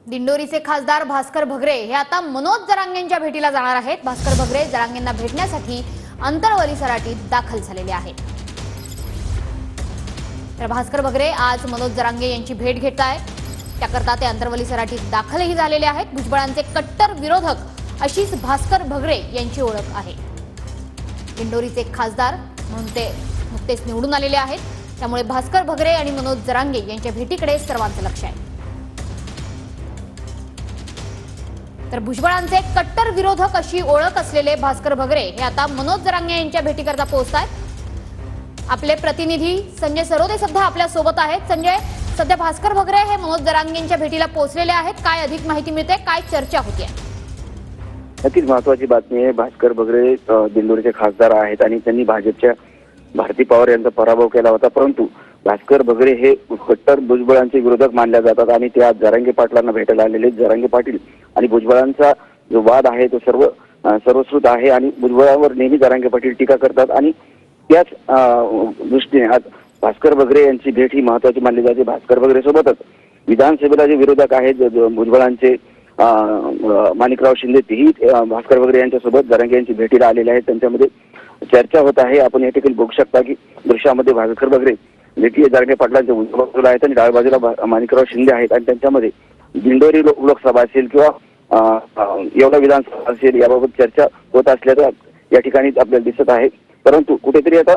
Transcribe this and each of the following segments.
दिंडोरीचे खासदार भास्कर भगरे हे आता मनोज जरांगेंच्या भेटीला जाणार आहेत। भास्कर भगरे जरांगेंना भेटण्यासाठी अंतरवली सराटीत दाखल झालेले आहेत। तर भास्कर भगरे आज मनोज जरांगे यांची भेट घेत आहेत। त्याकरता ते अंतरवली सराटीत दाखलही झालेले आहेत। भुजबळांचे कट्टर विरोधक अशीच भास्कर भगरे यांची ओळख आहे। दिंडोरीचे खासदार म्हणून ते नुकतेच निवडून आलेले आहेत। त्यामुळे भास्कर भगरे आणि मनोज जरांगे यांच्या भेटीकडे सर्वांचं लक्ष आहे। तर भुजबळांचे कट्टर विरोधक अशी ओळख असलेले भास्कर भगरे हे आता मनोज जरांगे यांच्या भेटीकरता पोहोचतायत। आपले प्रतिनिधी संजय सरोदे सध्या आपल्या सोबत आहेत। संजय, सध्या भास्कर भगरे हे मनोज जरांगेंच्या भेटीला पोहोचलेले आहेत। काय अधिक माहिती मिळते, काय चर्चा होती? नक्कीच महत्वाची बातमी आहे। भास्कर भगरे दिंडोरीचे खासदार आहेत आणि त्यांनी भाजपच्या भारती पवार यांचा पराभव केला होता, परंतु भास्कर भगरे हे कट्टर भुजबळांचे विरोधक मानले जातात आणि ते आज जरांगे पाटलांना भेटायला आलेले। जरांगे पाटील आणि भुजबळांचा जो वाद आहे तो सर्वश्रुत आहे आणि भुजबळावर नेहमी जरांगे पाटील टीका करतात आणि त्याच दृष्टीने आज भास्कर भगरे यांची भेट ही महत्वाची मानली जाते। भास्कर भगरे सोबतच विधानसभेला जे विरोधक आहेत भुजबळांचे माणिकराव शिंदे तेही भास्कर भगरे यांच्यासोबत जरांगे यांची भेटीला आलेले आहेत। त्यांच्यामध्ये चर्चा होत आहे। आपण या ठिकाणी बघू शकता की दृश्यामध्ये भास्कर भगरे भेटी जरांगे पाटलांच्या उजव्या बाजूला आहेत आणि डाव्या बाजूला माणिकराव शिंदे आहेत आणि त्यांच्यामध्ये दिंडोरी लोकसभा असेल किंवा येवला विधानसभा असेल याबाबत चर्चा होत असल्याचं या ठिकाणी आपल्याला दिसत आहे। परंतु कुठेतरी आता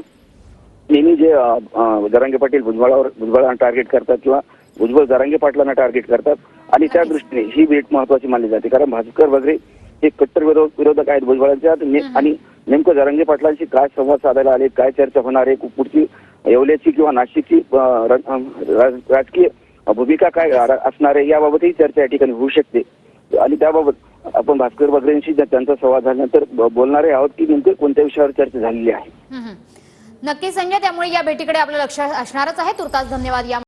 नेहमी जे जरांगे पाटील भुजबळांना टार्गेट करतात किंवा भुजबळ जरांगे पाटलांना टार्गेट करतात आणि त्या दृष्टीने ही भेट महत्वाची मानली जाते, कारण भास्कर भगरे हे कट्टर विरोधक आहेत भुजबळांच्या आणि नेमकं जरांगे पाटलांशी काय संवाद साधायला आले, काय चर्चा होणार आहे, पुढची येवल्याची किंवा नाशिकची राजकीय भूमिका काय असणार आहे याबाबतही चर्चा या ठिकाणी होऊ शकते आणि त्याबाबत आपण भास्कर भगरेंशी त्यांचा संवाद झाल्यानंतर बोलणारे आहोत की नेमके कोणत्या विषयावर चर्चा झालेली आहे। नक्की संजय, त्यामुळे या भेटीकडे आपलं लक्ष असणारच आहे। तुर्तास धन्यवाद।